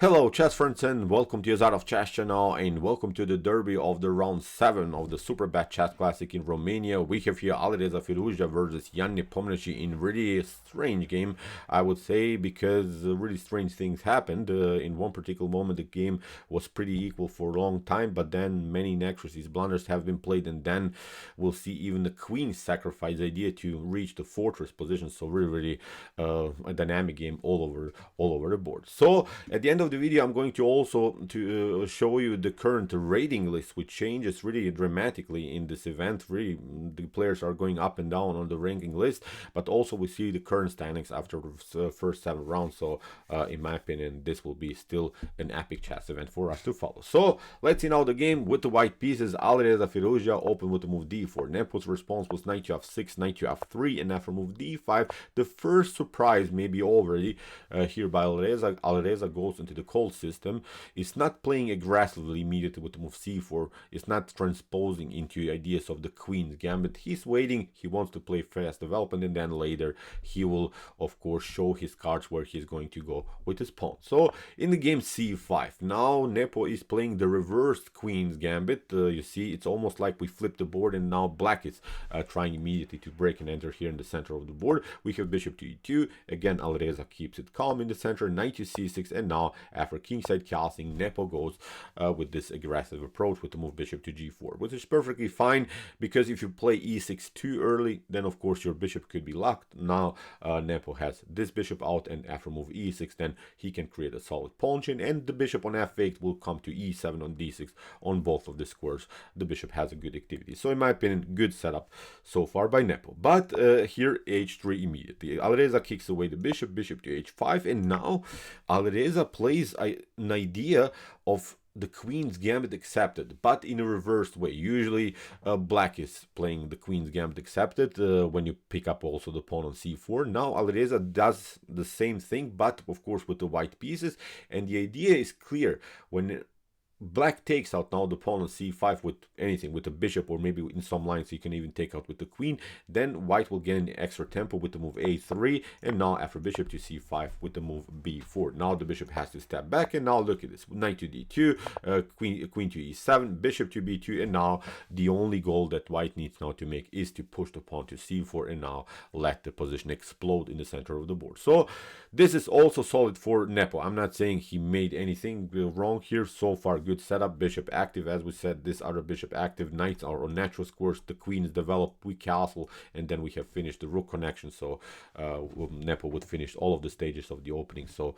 Hello chess friends and welcome to Jozarov Chess channel and welcome to the derby of the round 7 of the Superbet Chess Classic in Romania. We have here Alireza Firouzja versus Nepomniachtchi in really strange game, I would say, because really strange things happened. In one particular moment the game was pretty equal for a long time, but then many inaccuracies, blunders have been played, and then we'll see even the queen sacrifice the idea to reach the fortress position. So really a dynamic game all over the board. So at the end of the video I'm going to also show you the current rating list, which changes really dramatically in this event. Really the players are going up and down on the ranking list, but also we see the current standings after the first 7 rounds. So in my opinion this will be still an epic chess event for us to follow. So let's see now the game with the white pieces. Alireza Firouzja open with the move d4. Nepo's response was knight to f6, knight to f3, and after move d5 the first surprise maybe already here by Alireza. Alireza goes into the Colle system. It's not playing aggressively immediately with the move c4. It's not transposing into ideas of the queen's gambit. He's waiting. He wants to play fast development, and then later he will of course show his cards where he's going to go with his pawn. So in the game c5, now Nepo is playing the reversed queen's gambit. You see, it's almost like we flipped the board, and now black is trying immediately to break and enter here in the center of the board. We have bishop to e2. Again, Alireza keeps it calm in the center, knight to c6, and now after kingside castling, Nepo goes with this aggressive approach with the move bishop to g4, which is perfectly fine, because if you play e6 too early, then of course your bishop could be locked. Now Nepo has this bishop out, and after move e6 then he can create a solid pawn chain, and the bishop on f8 will come to e7 on d6. On both of the squares the bishop has a good activity. So in my opinion, good setup so far by Nepo. But here h3 immediately. Alireza kicks away the bishop, bishop to h5, and now Alireza plays an idea of the queen's gambit accepted, but in a reversed way. Usually black is playing the queen's gambit accepted when you pick up also the pawn on c4. Now Alireza does the same thing, but of course with the white pieces, and the idea is clear. When black takes out now the pawn on c5 with anything, with the bishop, or maybe in some lines you can even take out with the queen, then white will gain extra tempo with the move a3, and now after bishop to c5 with the move b4. Now the bishop has to step back, and now look at this, knight to d2, queen to e7, bishop to b2, and now the only goal that white needs now to make is to push the pawn to c4 and now let the position explode in the center of the board. So this is also solid for Nepo. I'm not saying he made anything wrong here. So far good setup. Bishop active, as we said, this other bishop active, knights are on natural squares, the queen is developed, we castle, and then we have finished the rook connection. So Nepo would finish all of the stages of the opening. So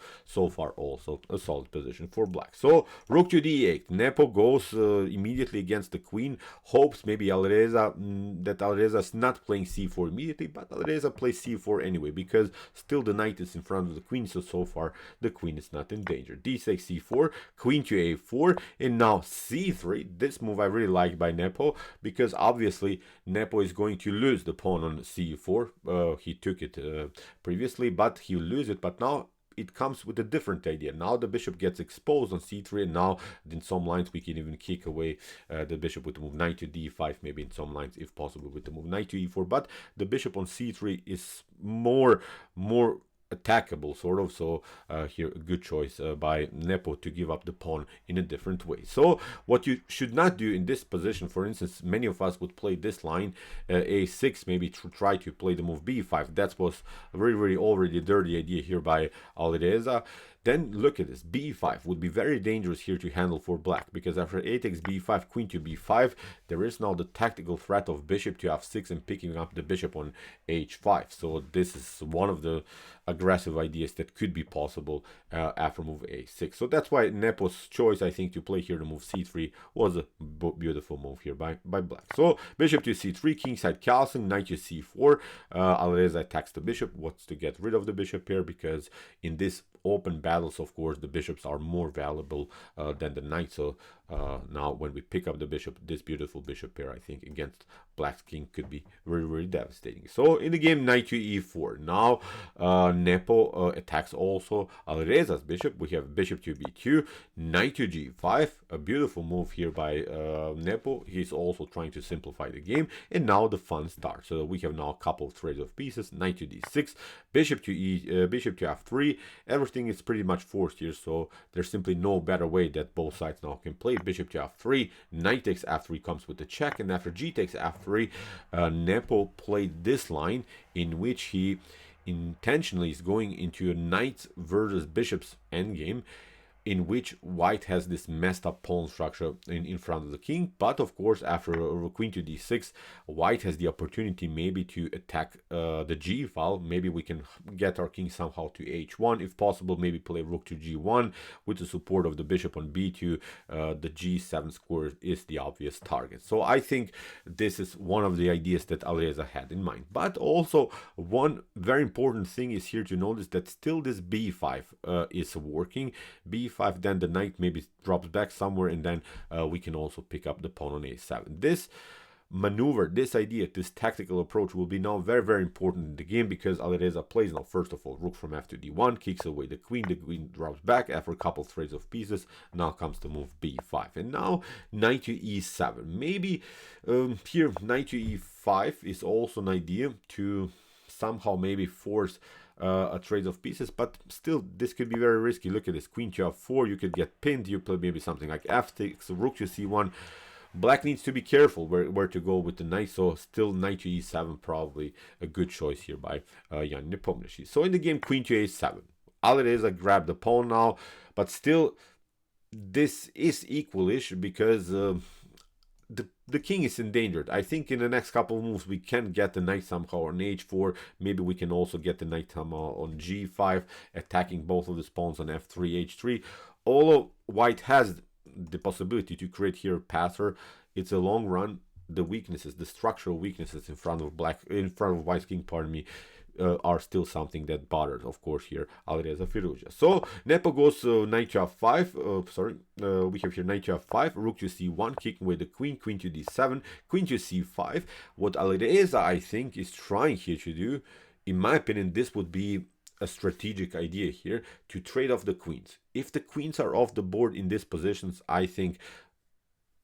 far also a solid position for black. So rook to d8, Nepo goes immediately against the queen, hopes maybe Alireza that Alireza is not playing c4 immediately, but Alireza plays c4 anyway, because still the knight is in front of the queen. So far the queen is not in danger. d6, c4, queen to a4, and now c3. This move I really like by Nepo, because obviously Nepo is going to lose the pawn on c4. He took it previously, but he'll lose it. But now it comes with a different idea. Now the bishop gets exposed on c3, and now in some lines we can even kick away the bishop with the move knight to d5, maybe in some lines if possible with the move knight to e4. But the bishop on c3 is more attackable, sort of. So here a good choice by Nepo to give up the pawn in a different way. So what you should not do in this position, for instance, many of us would play this line a6, maybe to try to play the move b5. That was a very already dirty idea here by Alireza. Then look at this, b5 would be very dangerous here to handle for black, because after a takes b5, queen to b5, there is now the tactical threat of bishop to f6 and picking up the bishop on h5. So this is one of the aggressive ideas that could be possible after move a6. So that's why Nepo's choice, I think, to play here the move c3 was a beautiful move here by black. So bishop to c3, kingside castling, knight to c4. Alireza attacks the bishop, wants to get rid of the bishop here, because in this open battles, of course, the bishops are more valuable than the knight. So now when we pick up the bishop, this beautiful bishop pair, I think, against black's king could be very devastating. So in the game, knight to e4. Now Nepo attacks also Alireza's bishop. We have bishop to b2, knight to g5. A beautiful move here by Nepo. He's also trying to simplify the game, and now the fun starts. So we have now a couple of trades of pieces, knight to d6, bishop to f3. Everything everything is pretty much forced here, so there's simply no better way that both sides now can play. Bishop to f3, knight takes f3 comes with the check, and after g takes f3, Nepo played this line in which he intentionally is going into a knight versus bishop's endgame, in which white has this messed up pawn structure in front of the king. But of course, after queen to d6, white has the opportunity maybe to attack the g file. Maybe we can get our king somehow to h1 if possible, maybe play rook to g1 with the support of the bishop on b2. The g7 square is the obvious target. So I think this is one of the ideas that Alireza had in mind. But also one very important thing is here to notice that still this b5 is working. b5, then the knight maybe drops back somewhere, and then we can also pick up the pawn on a7. This maneuver, this idea, this tactical approach will be now very, very important in the game, because Alireza plays now, first of all, rook from f to d1, kicks away the queen drops back after a couple trades of pieces. Now comes the move b5, and now knight to e7. Maybe here knight to e5 is also an idea to somehow maybe force a trade of pieces, but still this could be very risky. Look at this, queen to f4, you could get pinned. You play maybe something like f6, rook to c1. Black needs to be careful where to go with the knight, so still knight to e7 probably a good choice here by Jan Nepomniachtchi. So in the game, queen to a7, Alireza grabbed the pawn now, but still this is equalish because the king is endangered. I think in the next couple of moves we can get the knight somehow on h4. Maybe we can also get the knight somehow on g5, attacking both of the pawns on f3, h3. Although white has the possibility to create here a passer, it's a long run. The weaknesses, the structural weaknesses in front of white's king, pardon me, are still something that bothers, of course, here Alireza Firouzja. So Nepo goes knight to f5. We have here knight to f5, rook to c1, kicking away the queen, queen to d7, queen to c5. What Alireza, I think, is trying here to do, in my opinion, this would be a strategic idea here to trade off the queens. If the queens are off the board in these positions, I think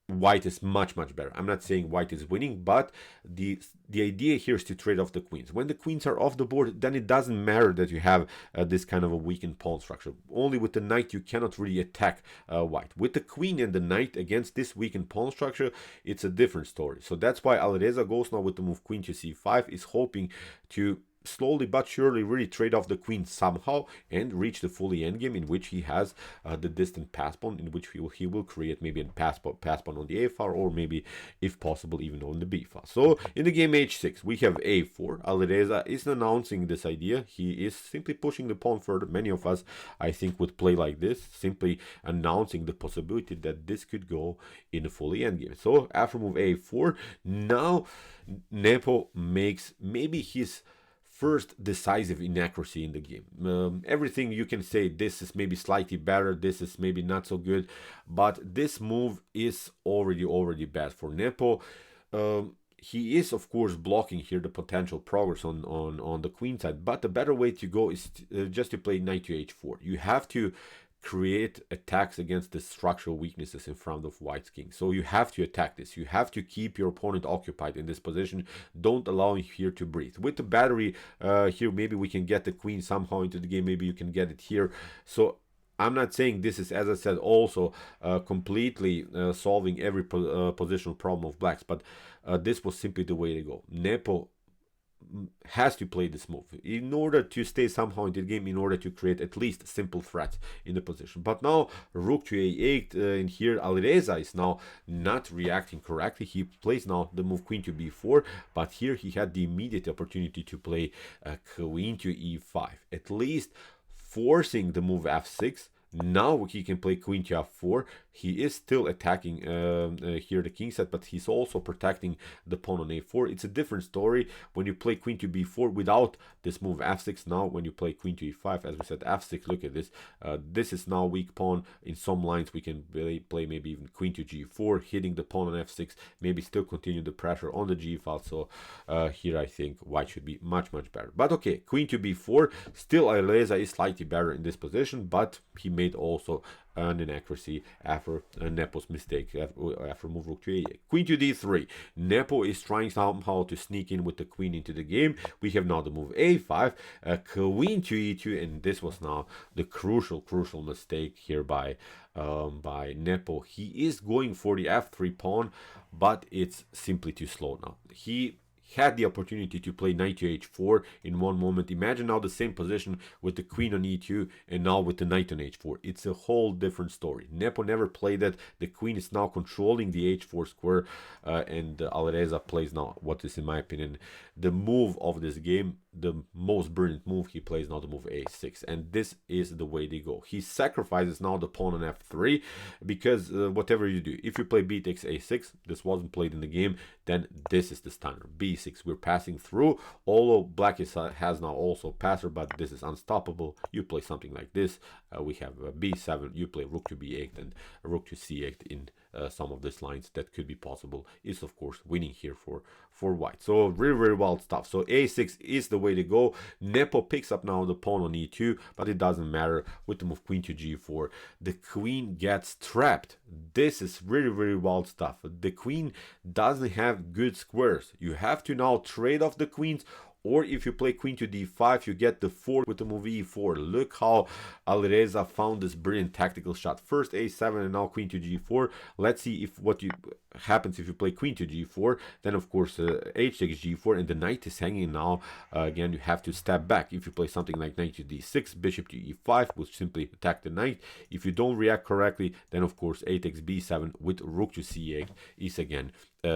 white is much better. I'm not saying white is winning, but the idea here is to trade off the queens. When the queens are off the board, then it doesn't matter that you have this kind of a weakened pawn structure. Only with the knight you cannot really attack white. With the queen and the knight against this weakened pawn structure, it's a different story. So that's why Alireza goes now with the move queen to c5, is hoping to slowly but surely really trade off the queen somehow and reach the fully endgame, in which he has the distant pass pawn, in which he will create maybe a pass pawn on the a file, or maybe, if possible, even on the b file. So in the game h6 we have a4. Alireza is announcing this idea. He is simply pushing the pawn further. Many of us, I think, would play like this, simply announcing the possibility that this could go in a fully endgame. So after move a4, now Nepo makes maybe his first decisive inaccuracy in the game. Everything you can say, this is maybe slightly better, this is maybe not so good, but this move is already bad for Nepo. He is, of course, blocking here the potential progress on the queen side, but the better way to go is just to play knight to h4. You have to create attacks against the structural weaknesses in front of white's king. So you have to attack this. You have to keep your opponent occupied in this position. Don't allow him here to breathe. With the battery here, maybe we can get the queen somehow into the game. Maybe you can get it here. So I'm not saying this is, as I said, also completely solving every positional problem of blacks, but this was simply the way to go. Nepo has to play this move in order to stay somehow in the game, in order to create at least simple threats in the position. But now rook to a8, and here Alireza is now not reacting correctly. He plays now the move queen to b4, but here he had the immediate opportunity to play queen to e5, at least forcing the move f6. Now he can play queen to f4. He is still attacking here the king set, but he's also protecting the pawn on a4. It's a different story when you play queen to b4 without this move f6. Now when you play queen to e5, as we said, f6, look at this. This is now weak pawn. In some lines we can play maybe even queen to g4, hitting the pawn on f6, maybe still continue the pressure on the g file. So here I think white should be much better. But okay, queen to b4, still Alireza is slightly better in this position, but he made also an inaccuracy after Nepo's mistake after move rook to a8. Queen to d3. Nepo is trying somehow to sneak in with the queen into the game. We have now the move a5, queen to e2, and this was now the crucial mistake here by Nepo. He is going for the f3 pawn, but it's simply too slow now. He had the opportunity to play knight to h4 in one moment. Imagine now the same position with the queen on e2 and now with the knight on h4. It's a whole different story. Nepo never played that. The queen is now controlling the h4 square, and Alireza plays now what is, in my opinion, the move of this game, the most brilliant move. He plays now the move a6, and this is the way they go. He sacrifices now the pawn on f3 because whatever you do, if you play b takes a6, this wasn't played in the game, then this is the stunner, b6. We're passing through, although black has now also passer, but this is unstoppable. You play something like this, we have b7, you play rook to b8 and rook to c8 in some of these lines that could be possible. Is of course winning here for white. So very wild stuff. So a6 is the way to go. Nepo picks up now the pawn on e2, but it doesn't matter. With the move queen to g4, the queen gets trapped. This is very wild stuff. The queen doesn't have good squares. You have to now trade off the queens, or if you play queen to d5, you get the 4 with the move e4. Look how Alireza found this brilliant tactical shot. First a7 and now queen to g4. Let's see if what happens if you play queen to g4. Then of course h takes g4 and the knight is hanging now. Again, you have to step back. If you play something like knight to d6, bishop to e5, will simply attack the knight. If you don't react correctly, then of course a takes b7 with rook to c8 is again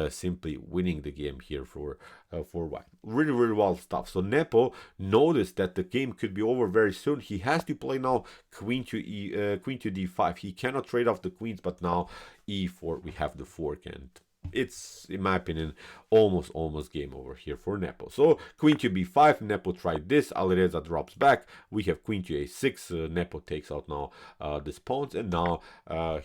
simply winning the game here for white. Really wild stuff. So Nepo noticed that the game could be over very soon. He has to play now queen to d5. He cannot trade off the queens, but now e4 we have the fork, and it's, in my opinion, almost game over here for Nepo. So queen to b5, Nepo tried this, Alireza drops back, we have queen to a6, Nepo takes out now this pawns, and now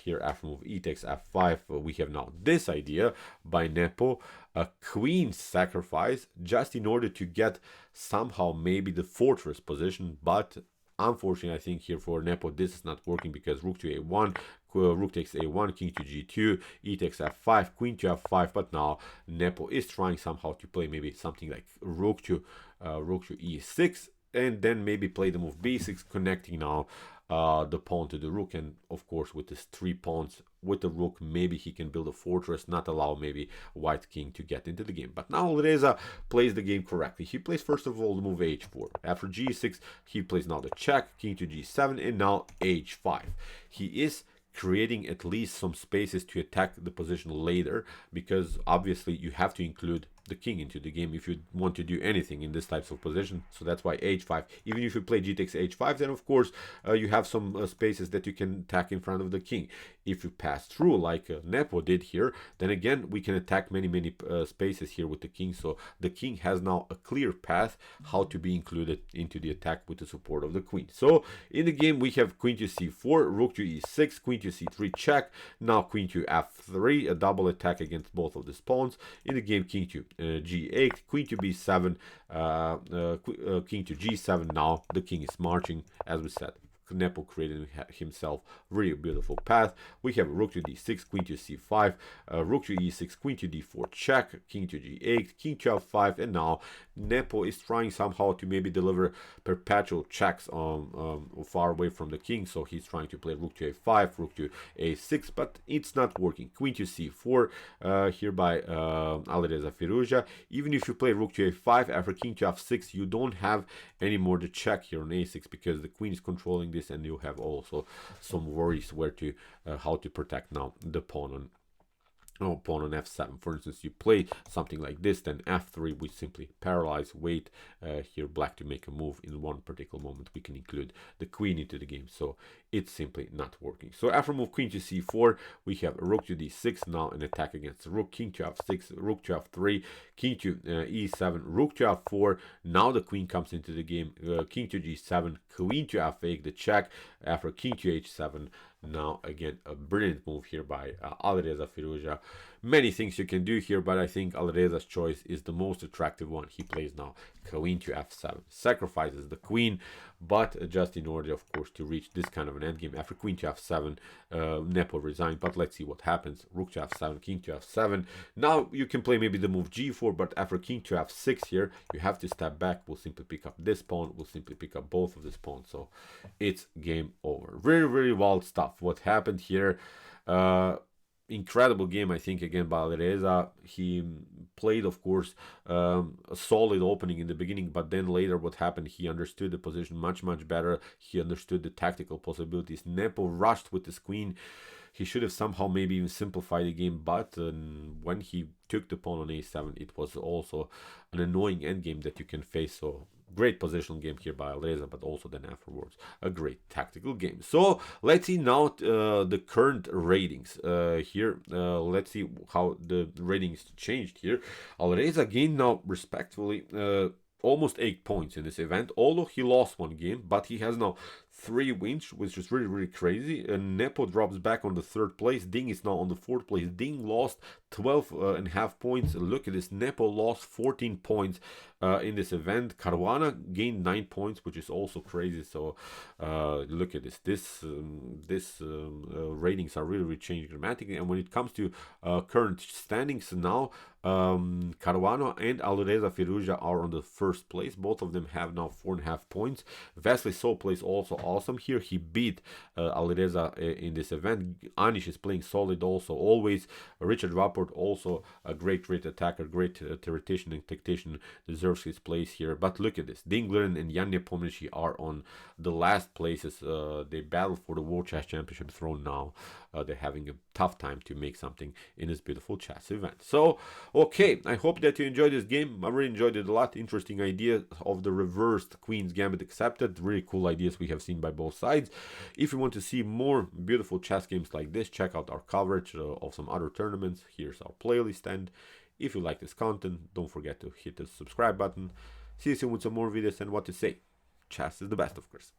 here after move e takes f5, we have now this idea by Nepo, a queen sacrifice just in order to get somehow maybe the fortress position, but unfortunately I think here for Nepo this is not working because rook to a1, rook takes a1, king to g2, e takes f5, queen to f5, but now Nepo is trying somehow to play maybe something like rook to e6, and then maybe play the move b6, connecting now the pawn to the rook, and of course with his 3 pawns with the rook, maybe he can build a fortress, not allow maybe white king to get into the game. But now Alireza plays the game correctly. He plays first of all the move h4. After g6, he plays now the check, king to g7, and now h5. He is creating at least some spaces to attack the position later, because obviously you have to include the king into the game if you want to do anything in this types of position. So that's why h5. Even if you play g takes h5, then of course you have some spaces that you can attack in front of the king. If you pass through like Nepo did here, then again we can attack many spaces here with the king. So the king has now a clear path how to be included into the attack with the support of the queen. So in the game we have queen to c4, rook to e6, queen to c3 check, now queen to f3, a double attack against both of the pawns. In the game king to g8, queen to b7, king to g7. Now the king is marching, as we said. Nepo created himself really beautiful path. We have rook to d6, queen to c5, rook to e6, queen to d4 check, king to g8, king to f5, and now Nepo is trying somehow to maybe deliver perpetual checks far away from the king. So he's trying to play rook to a5, rook to a6, but it's not working. Queen to c4 here by Alireza Firouzja. Even if you play rook to a5 after king to f6, you don't have anymore the check here on a6 because the queen is controlling this, and you have also some worries where to how to protect now the pawn on pawn on f7. For instance, you play something like this, then f3 we simply paralyze, wait here black to make a move. In one particular moment we can include the queen into the game, so it's simply not working. So after move queen to c4, we have rook to d6, now an attack against the rook, king to f6, rook to f3, king to e7, rook to f4. Now the queen comes into the game, king to g7, queen to f8, the check. After king to h7, Now, again, a brilliant move here by Alireza Firouzja. Many things you can do here, but I think Alireza's choice is the most attractive one. He plays now queen to f7, sacrifices the queen, but just in order, of course, to reach this kind of an endgame. After queen to f7, Nepo resigned, but let's see what happens. Rook to f7, king to f7. Now you can play maybe the move g4, but after king to f6 here, you have to step back. We'll simply pick up this pawn. We'll simply pick up both of these pawns. So it's game over. Very, very wild stuff. What happened here? Incredible game, I think, again by Alireza. He played, of course, a solid opening in the beginning, but then later what happened, he understood the position much, much better. He understood the tactical possibilities. Nepo rushed with his queen. He should have somehow maybe even simplified the game, but when he took the pawn on a7, it was also an annoying endgame that you can face. So great positional game here by Alireza, but also then afterwards a great tactical game. So let's see now the current ratings here. Let's see how the ratings changed here. Alireza gained now respectfully almost 8 points in this event, although he lost one game, but he has now 3 wins, which is really, really crazy. And Nepo drops back on the 3rd place. Ding is now on the 4th place. Ding lost 12.5 points. Look at this. Nepo lost 14 points in this event. Caruana gained 9 points, which is also crazy. So look at this. Ratings are really, really changing dramatically. And when it comes to current standings now, Caruana and Alireza Firouzja are on the 1st place. Both of them have now 4.5 points. Vasily So plays also awesome here. He beat Alireza in this event. Anish is playing solid also always. Richard Rapport also a great attacker, great theoretician and tactician, deserves his place here. But look at this. Dinglerin and Jan Nepomniachtchi are on the last places. They battle for the World Chess Championship throne now. They're having a tough time to make something in this beautiful chess event. So, okay, I hope that you enjoyed this game. I really enjoyed it a lot. Interesting idea of the reversed Queen's Gambit accepted. Really cool ideas we have seen by both sides. If you want to see more beautiful chess games like this, check out our coverage of some other tournaments. Here's our playlist, and if you like this content, don't forget to hit the subscribe button. See you soon with some more videos, and what to say. Chess is the best, of course.